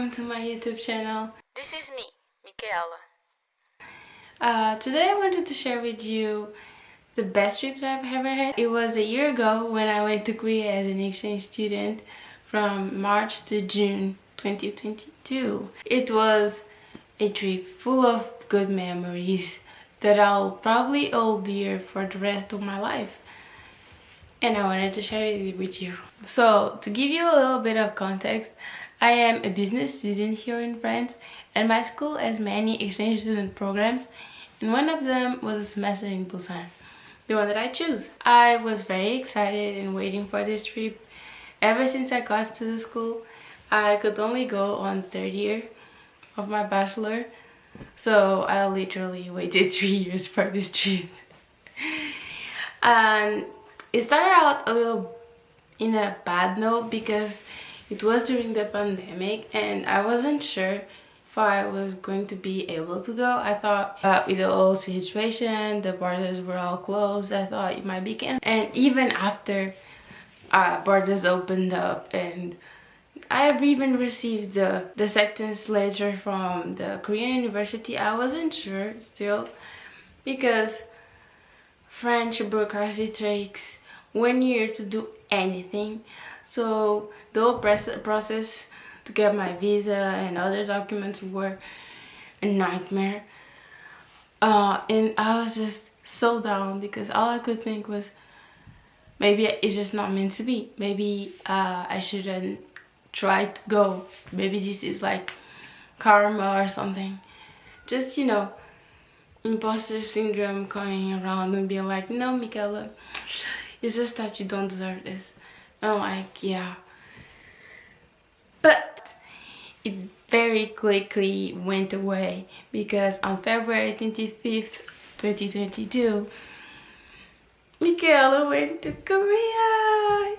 welcome to my YouTube channel. This is me, Michaela. Today I wanted to share with you the best trip that I've ever had. It was a year ago when I went to Korea as an exchange student from March to June 2022. It was a trip full of good memories that I'll probably hold dear for the rest of my life. And I wanted to share it with you. So, to give you a little bit of context, I am a business student here in France, and my school has many exchange student programs, and one of them was a semester in Busan, the one that I chose. I was very excited and waiting for this trip. Ever since I got to the school, I could only go on the third year of my bachelor, so I literally waited 3 years for this trip. And it started out a little in a bad note because it was during the pandemic and I wasn't sure if I was going to be able to go. I thought with the whole situation, the borders were all closed, I thought it might be canceled. And even after borders opened up and I have even received the acceptance letter from the Korean university, I wasn't sure still because French bureaucracy takes 1 year to do anything. So the whole process to get my visa and other documents were a nightmare. And I was just so down because all I could think was maybe it's just not meant to be. Maybe I shouldn't try to go. Maybe this is like karma or something. Just, you know, imposter syndrome going around and being like, no, Michaela, it's just that you don't deserve this. I'm like, yeah. But it very quickly went away because on February 25th, 2022, Michaela went to Korea.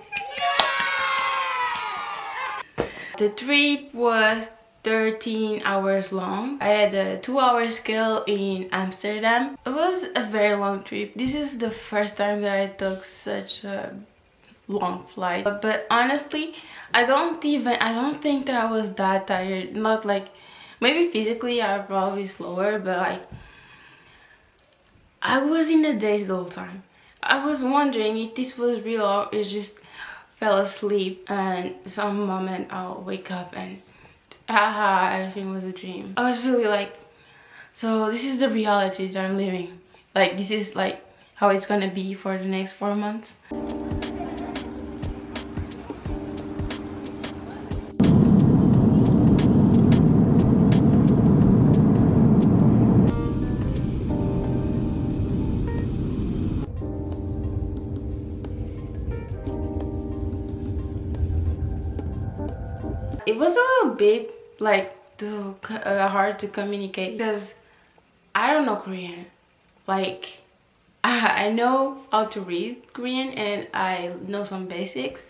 The trip was 13 hours long. I had a 2-hour scale in Amsterdam. It was a very long trip. This is the first time that I took such a long flight. But honestly, I don't think that I was that tired. Not like, maybe physically I'm probably slower, but like I was in a daze the whole time. I was wondering if this was real or it just fell asleep and some moment I'll wake up and haha, everything was a dream. I was really like, so this is the reality that I'm living. Like, this is like how it's gonna be for the next 4 months. It was a little bit like hard to communicate because I don't know Korean. Like I know how to read Korean and I know some basics,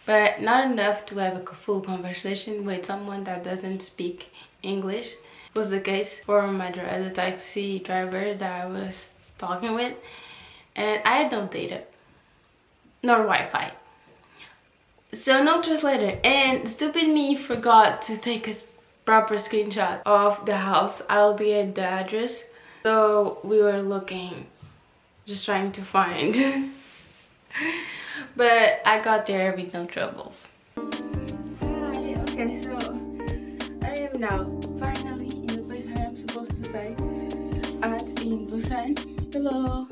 but not enough to have a full conversation with someone that doesn't speak English. It was the case for the taxi driver that I was talking with, and I had no data nor Wi-Fi. So no translator, and stupid me forgot to take a proper screenshot of the house. I'll get the address. So we were looking, just trying to find. But I got there with no troubles. Hi, okay, so I am now finally in the place I am supposed to stay at in Busan. Hello.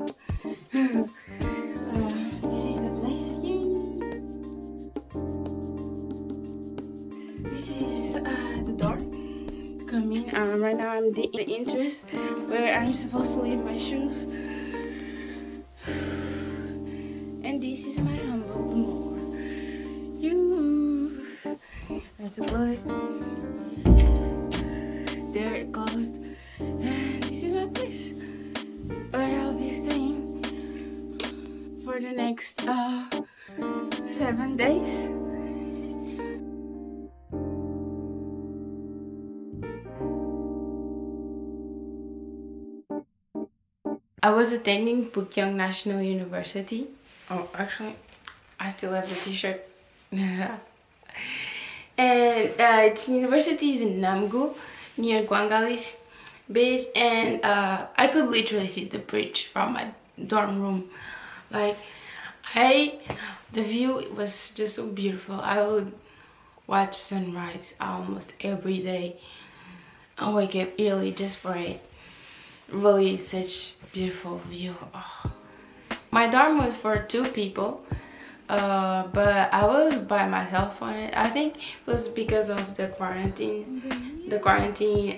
This is the place. This is the door to come in. Right now I'm in the entrance where I'm supposed to leave my shoes. And this is my humble more. You have to close it. There it closed. And this is my place where I'll be staying for the next 7 days. I was attending Pukyong National University. Oh, actually, I still have the t-shirt. And and its university is in Namgu, near Guangalis Beach, and I could literally see the bridge from my dorm room. Like, the view was just so beautiful. I would watch sunrise almost every day. I wake up early just for it. Really, such beautiful view. Oh. My dorm was for 2 people, but I was by myself on it. I think it was because of the quarantine,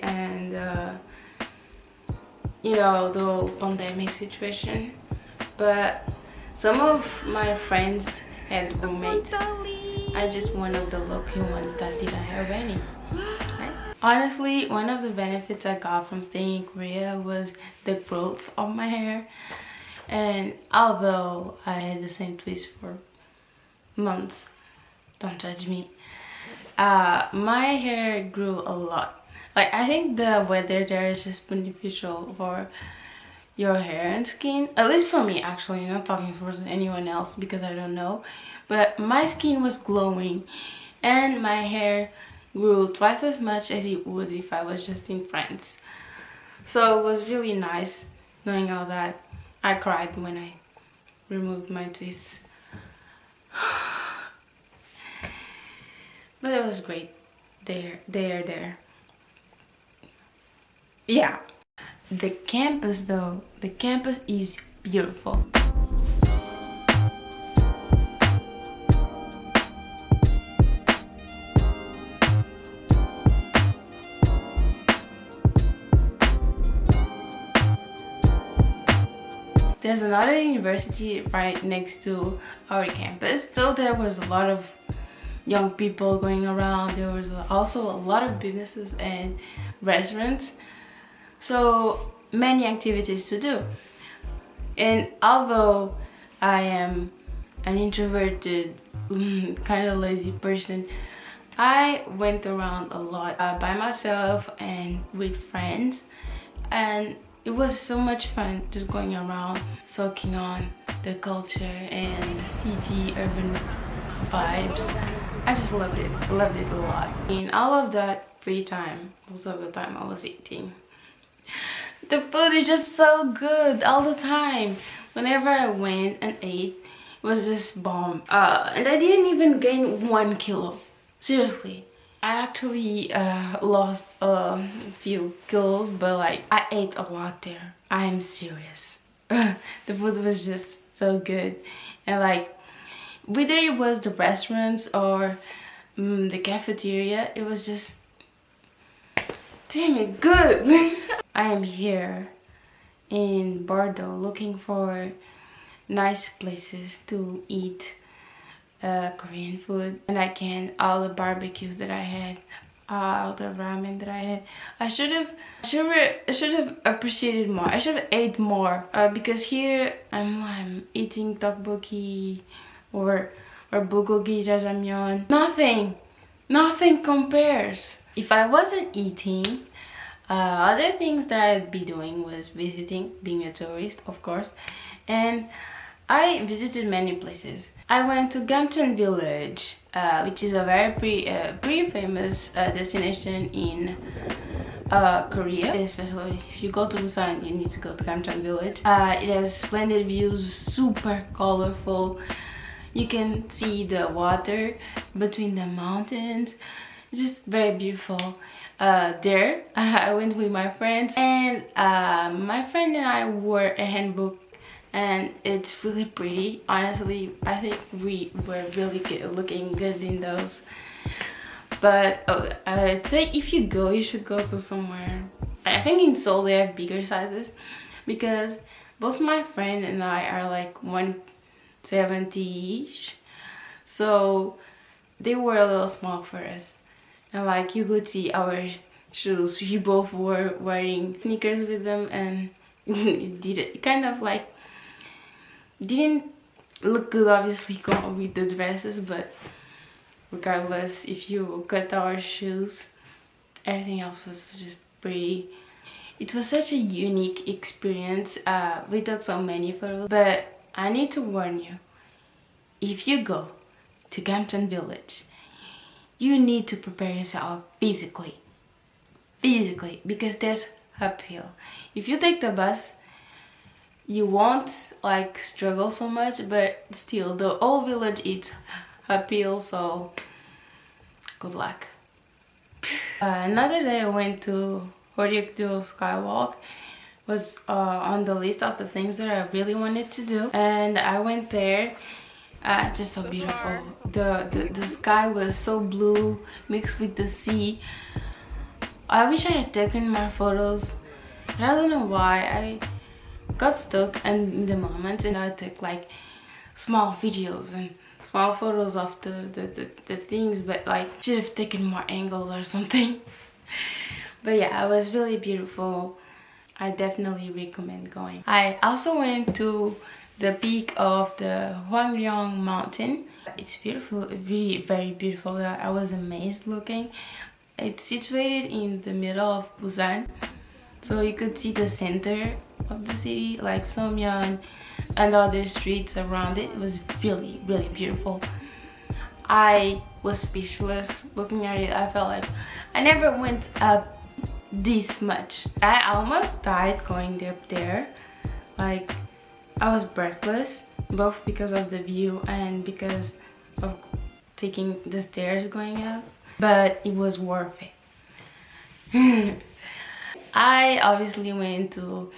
and you know, the whole pandemic situation. But some of my friends had roommates. I just one of the lucky ones that didn't have any. Right? Honestly, one of the benefits I got from staying in Korea was the growth of my hair. And although I had the same twist for months, don't judge me, my hair grew a lot. Like, I think the weather there is just beneficial for your hair and skin, at least for me. Actually, I'm not talking for anyone else because I don't know, but my skin was glowing and my hair grew twice as much as it would if I was just in France. So it was really nice knowing all that. I cried when I removed my twists. But it was great. They are there. Yeah. The campus though, the campus is beautiful. There's another university right next to our campus, so there was a lot of young people going around. There was also a lot of businesses and restaurants, so many activities to do. And although I am an introverted, kind of lazy person, I went around a lot by myself and with friends, and it was so much fun just going around, soaking on the culture and the city urban vibes. I just loved it a lot. In all of that free time, most of the time I was eating. The food is just so good all the time. Whenever I went and ate, it was just bomb. And I didn't even gain 1 kilo. Seriously. I actually lost a few kilos, but like, I ate a lot there. I am serious. The food was just so good. And like, whether it was the restaurants or the cafeteria, it was just, damn it, good. I am here in Bordeaux looking for nice places to eat Korean food, and all the barbecues that I had, all the ramen that I had. I should have appreciated more. I should have ate more, because here I'm eating tteokbokki or bulgogi jjajangmyeon. Nothing compares. If I wasn't eating, other things that I'd be doing was visiting, being a tourist, of course, and I visited many places. I went to Gamcheon Village, which is a very pretty famous destination in Korea. Especially if you go to Busan, you need to go to Gamcheon Village. It has splendid views, super colorful. You can see the water between the mountains. It's just very beautiful. There, I went with my friends, and my friend and I wore a handbook, and it's really pretty. Honestly, I think we were really looking good in those. But I'd say if you go, you should go to somewhere. I think in Seoul they have bigger sizes, because both my friend and I are like 170-ish, so they were a little small for us. And like, you could see our shoes. We both were wearing sneakers with them, and it kind of like didn't look good, obviously, going with the dresses, but regardless, if you cut our shoes, everything else was just pretty. It was such a unique experience. We took so many photos, but I need to warn you, if you go to Gamcheon Village, you need to prepare yourself physically because there's uphill. If you take the bus, you won't like struggle so much, but still the whole village is uphill, so good luck. Another day I went to Horyukdo Skywalk. Was on the list of the things that I really wanted to do, and I went there. Just so beautiful. The sky was so blue mixed with the sea. I wish I had taken more photos. I don't know why I got stuck in the moment, and I took like small videos and small photos of the things, but like should have taken more angles or something. But yeah, it was really beautiful. I definitely recommend going. I also went to the peak of the Hwangryong mountain. It's beautiful, really very beautiful. I was amazed looking. It's situated in the middle of Busan, so you could see the center of the city, like Seomyeon and other streets around it. It was really beautiful. I was speechless looking at it. I felt like I never went up this much. I almost died going up there. Like, I was breathless, both because of the view and because of taking the stairs going up, but it was worth it. I obviously went to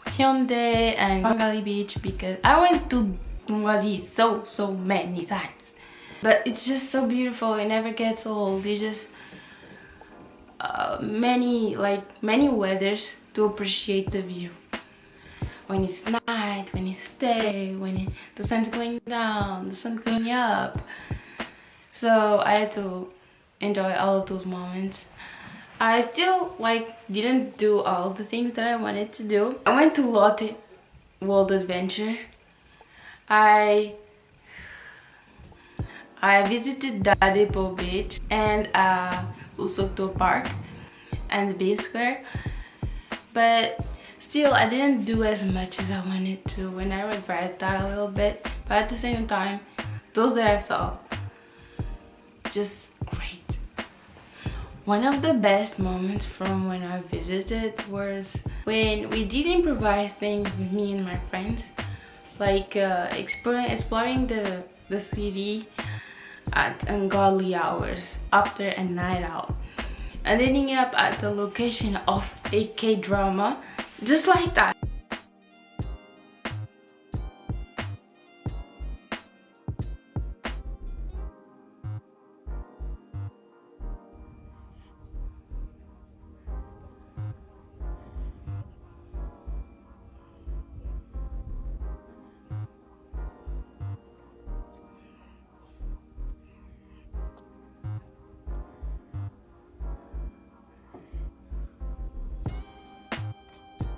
Hyundai and Bangali Beach because I went to Bangali so many times, but it's just so beautiful. It never gets old. It just many weathers to appreciate the view. When it's night, when it's day, when the sun's going down, the sun's going up. So I had to enjoy all of those moments. I still didn't do all the things that I wanted to do. I went to Lotte World Adventure. I visited Dadepo Beach and Usokdo Park and the Bay Square, but still I didn't do as much as I wanted to, when I regret that a little bit. But at the same time, those that I saw, just great. One of the best moments from when I visited was when we did improvise things with me and my friends, like exploring the city at ungodly hours after a night out, and ending up at the location of a K-drama, just like that.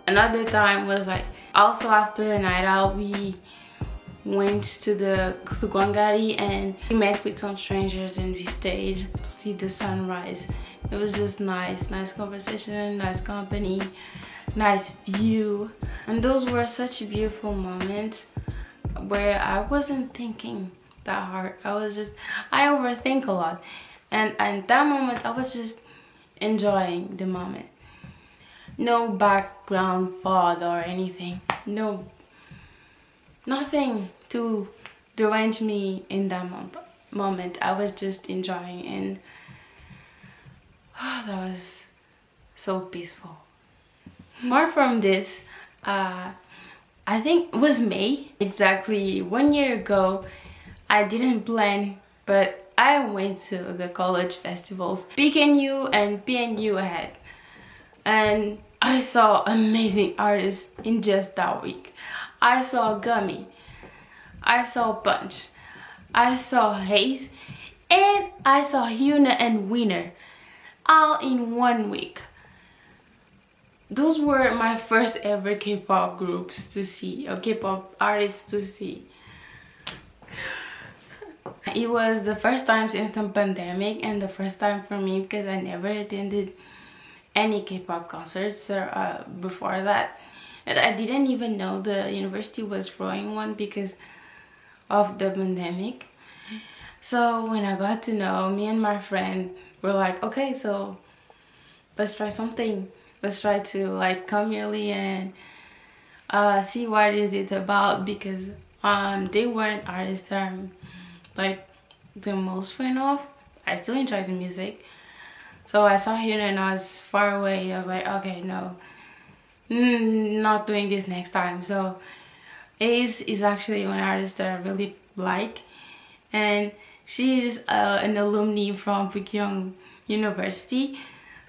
Another time was like also after a night out, we went to the Gwangari and we met with some strangers and we stayed to see the sunrise. It was just nice conversation, nice company, nice view, and those were such beautiful moments where I wasn't thinking that hard. I overthink a lot, and at that moment I was just enjoying the moment. No background thought or anything. No, nothing to derange me in that moment. I was just enjoying, and that was so peaceful. More from this, I think it was May, exactly 1 year ago. I didn't plan, but I went to the college festivals, PKNU and PNU had, and I saw amazing artists in just that week. I saw Gummy, I saw Punch, I saw Haze, and I saw Hyuna and Winner, all in 1 week. Those were my first ever K-pop groups to see, or K-pop artists to see. It was the first time since the pandemic, and the first time for me because I never attended any K-pop concerts before that, and I didn't even know the university was throwing one because of the pandemic. So when I got to know, me and my friend were like, okay, so let's try something. Let's try to like come early and see what is it about, because they weren't artists that I'm like the most fan of. I still enjoy the music. So I saw him and I was far away. I was like, okay, no, not doing this next time. So Ace is actually one artist that I really like, and she is an alumni from Pukyong University.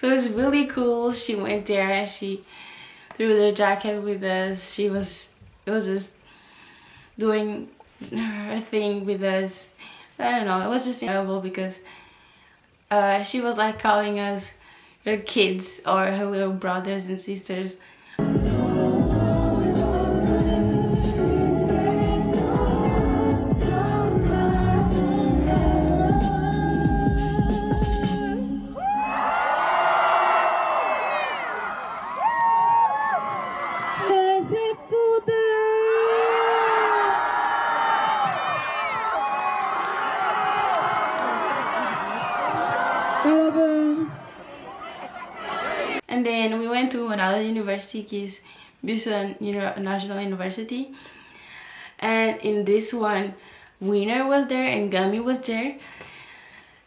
So it's really cool. She went there and she threw the jacket with us. It was just doing her thing with us. I don't know, it was just incredible because she was like calling us her kids or her little brothers and sisters. 내 식구들 여러분. And then we went to another university, is Busan National University, and in this one Winner was there and Gummy was there,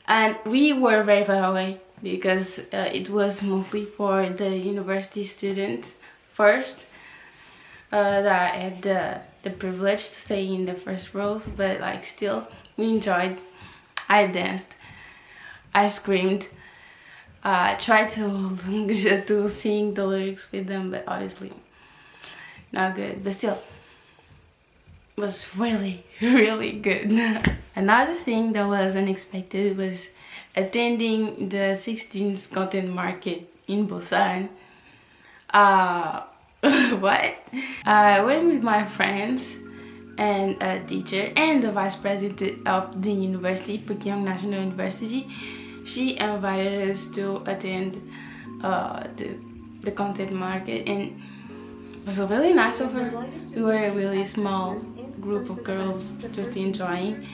and we were very far away because it was mostly for the university students first, that I had the privilege to stay in the first rows, but like still we enjoyed. I danced, I screamed, tried to sing the lyrics with them, but obviously not good, but still was really really good. Another thing that was unexpected was attending the 16th content market in Busan. What? I went with my friends and a teacher and the vice president of the university, Pukyong National University. She invited us to attend the content market, and it was really nice of her. We were a really small group of girls just enjoying.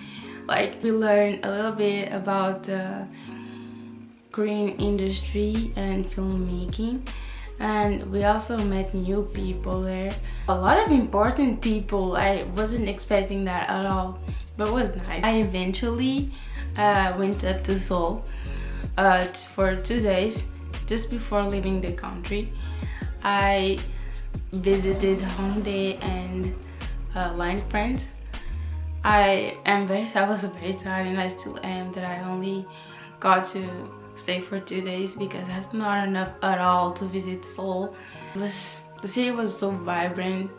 Like, we learned a little bit about the Korean industry and filmmaking, and we also met new people there. A lot of important people. I wasn't expecting that at all, but it was nice. I eventually went up to Seoul for 2 days just before leaving the country. I visited Hongdae and Line Friends. I was very sad, and I still am, that I only got to stay for 2 days because that's not enough at all to visit Seoul. The city was so vibrant,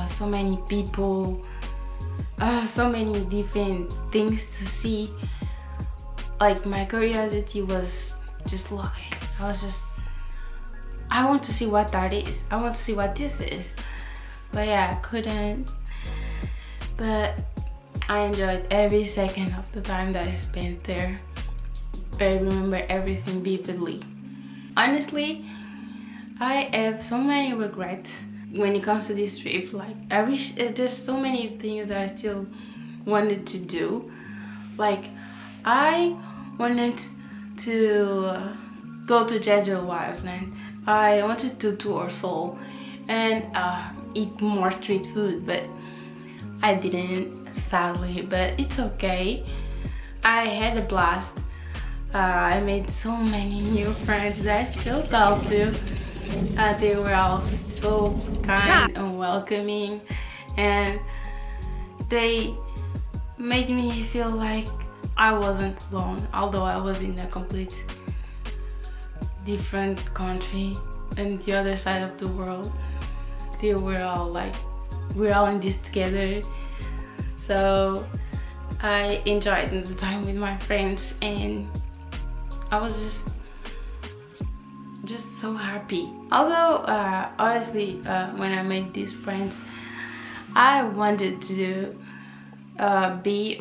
so many people, so many different things to see. Like, my curiosity was just looking. I want to see what that is. I want to see what this is. But yeah, I couldn't. But I enjoyed every second of the time that I spent there. I remember everything vividly. Honestly, I have so many regrets when it comes to this trip. Like, I wish there's so many things that I still wanted to do. Like, I wanted to go to Jeju Wildland. I wanted to tour Seoul and eat more street food, but I didn't, sadly, but it's okay. I had a blast. I made so many new friends that I still talk to. They were all so kind and welcoming, and they made me feel like I wasn't alone, although I was in a complete different country and the other side of the world. They were all like, we're all in this together. So I enjoyed the time with my friends, and I was just so happy. Although honestly, when I made these friends, I wanted to be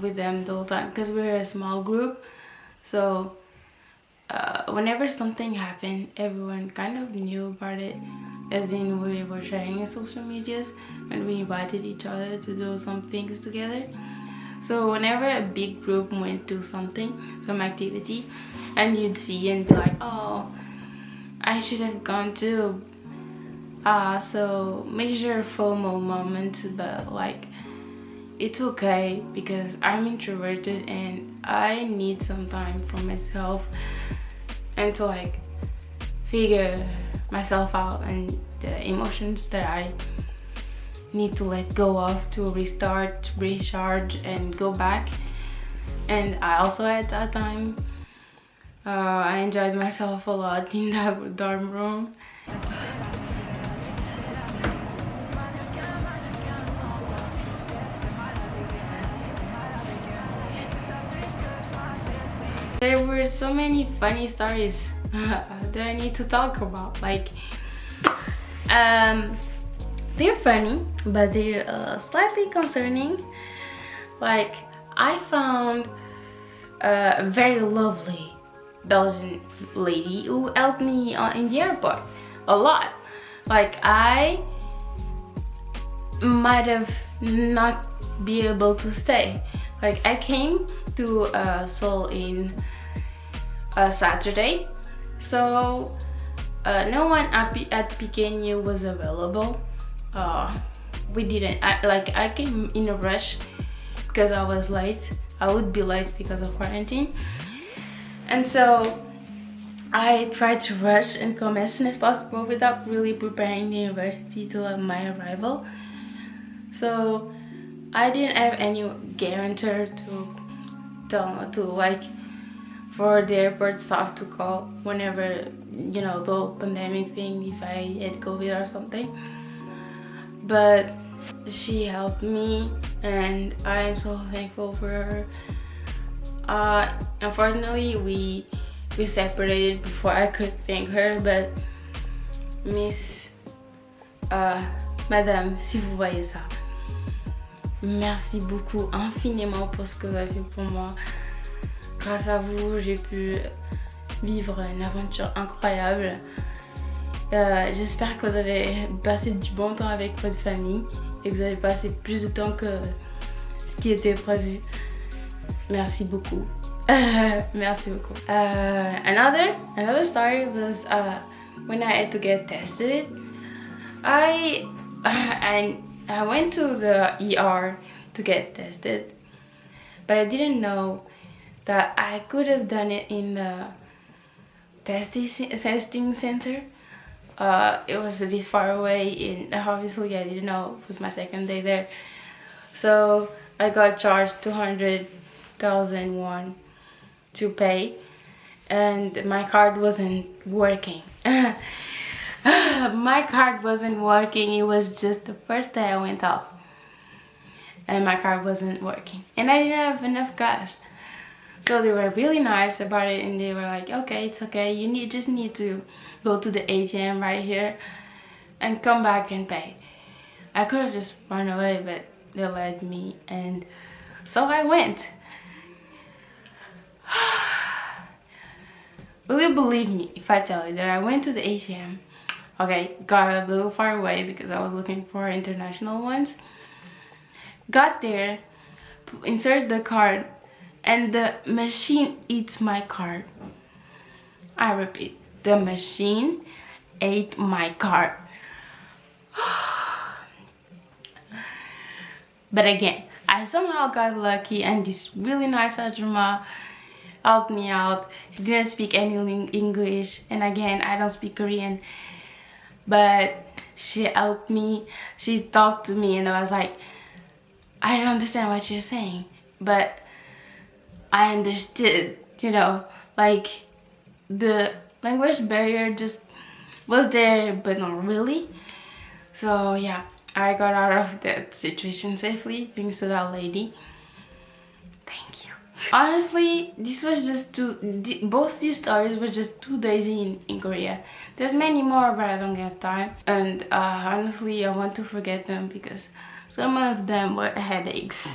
with them the whole time, because we're a small group. So whenever something happened, everyone kind of knew about it, as in we were sharing in social medias and we invited each other to do some things together. So whenever a big group went to something, some activity, and you'd see and be like, oh, I should have gone too. So major FOMO moments, but like it's okay because I'm introverted and I need some time for myself and to like figure myself out and the emotions that I need to let go of to restart, recharge, and go back. And I also had that time. I enjoyed myself a lot in that dorm room. There were so many funny stories that I need to talk about. Like, they're funny, but they're slightly concerning. Like, I found a very lovely Belgian lady who helped me in the airport a lot. Like, I might have not be able to stay. Like, I came to Seoul in Saturday, so no one at PKNU was available. We didn't. I came in a rush because I was late. I would be late because of quarantine, and so I tried to rush and come as soon as possible without really preparing the university to my arrival. So I didn't have any guarantor for the airport staff to call whenever, you know, the whole pandemic thing, if I had COVID or something. But she helped me and I am so thankful for her. Unfortunately, we separated before I could thank her, but Miss Madame, si vous voyez ça, merci beaucoup infiniment pour ce que vous avez fait pour moi. Grâce à vous, j'ai pu vivre une aventure incroyable. J'espère que vous avez passé du bon temps avec votre famille et que vous avez passé plus de temps que ce qui était prévu. Merci beaucoup. Merci beaucoup. Another story was when I had to get tested. I went to the ER to get tested, but I didn't know that I could have done it in the testing center. It was a bit far away, and obviously I didn't know it was my second day there. So I got charged 200,000 won to pay, and my card wasn't working. My card wasn't working. It was just the first day I went out, and my card wasn't working, and I didn't have enough cash. So they were really nice about it, and they were like, okay, it's okay, you just need to go to the ATM right here and come back and pay. I could have just run away, but they let me, and so I went. Will you believe me if I tell you that I went to the ATM? Okay, got a little far away because I was looking for international ones. Got there, insert the card, and the machine eats my card. I repeat, the machine ate my card. But again, I somehow got lucky, and this really nice Ajuma helped me out. She didn't speak any English, and again, I don't speak Korean, but she helped me. She talked to me, and I was like, I don't understand what you're saying, but I understood, you know, like the language barrier just was there, but not really. So yeah, I got out of that situation safely thanks to that lady. Thank you. Honestly, this was just both these stories were just 2 days in Korea. There's many more, but I don't have time, and honestly I want to forget them because some of them were headaches.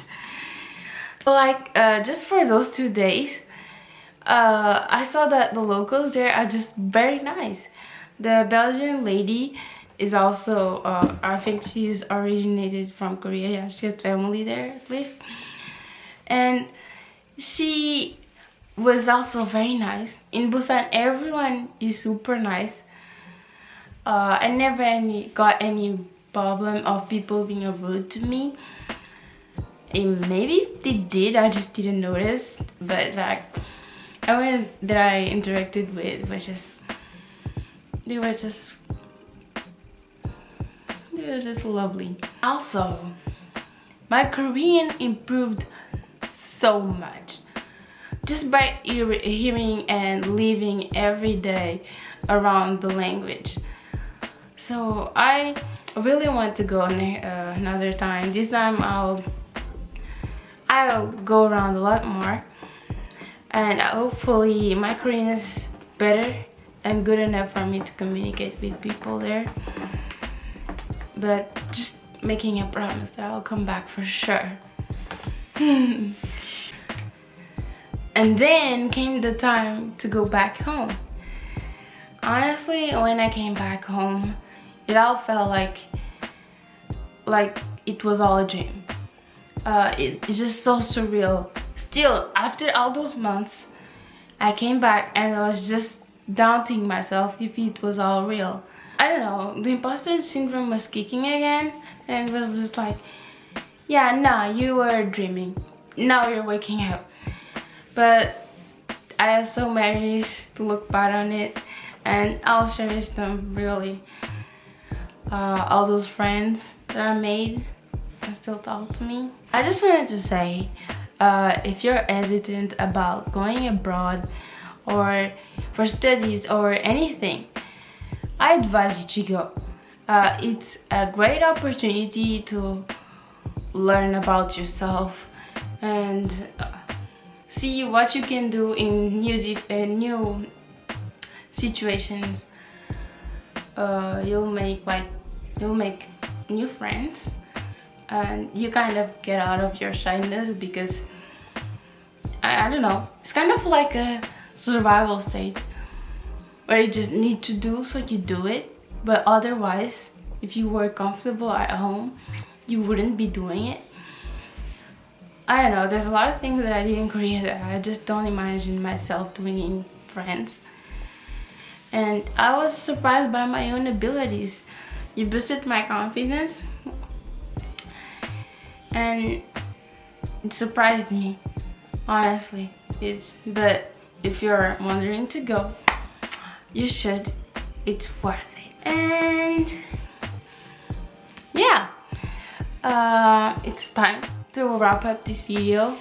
Like just for those 2 days, I saw that the locals there are just very nice. The Belgian lady is also I think she's originated from Korea. Yeah, she has family there at least, And she was also very nice. In Busan, everyone is super nice. I never got any problem of people being rude to me. And maybe they did, I just didn't notice. But like, everyone that I interacted with was just, they were just lovely. Also, my Korean improved so much just by hearing and living every day around the language. So I really want to go another time. This time I'll go around a lot more, and hopefully my Korean is better and good enough for me to communicate with people there. But just making a promise that I'll come back for sure. And then came the time to go back home. Honestly, when I came back home, it all felt like it was all a dream. It's just so surreal. Still, after all those months, I came back and I was just doubting myself if it was all real. I don't know, the imposter syndrome was kicking again, and it was just like, yeah, nah, you were dreaming. Now you're waking up. But I have so many years to look back on it, and I'll cherish them really. All those friends that I made and still talk to me. I just wanted to say, if you're hesitant about going abroad or for studies or anything, I advise you to go. It's a great opportunity to learn about yourself and see what you can do in new situations. You'll make new friends, and you kind of get out of your shyness, because I don't know, it's kind of like a survival state where you just need to do, so you do it. But otherwise, if you were comfortable at home, you wouldn't be doing it. I don't know, there's a lot of things that I did in Korea that I just don't imagine myself doing in France. And I was surprised by my own abilities. It boosted my confidence, and it surprised me, honestly. But if you're wondering to go, you should. It's worth it. And yeah, it's time to wrap up this video.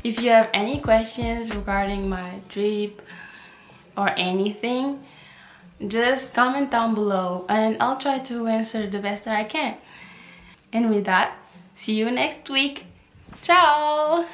If you have any questions regarding my trip or anything, just comment down below and I'll try to answer the best that I can. And with that, see you next week. Ciao!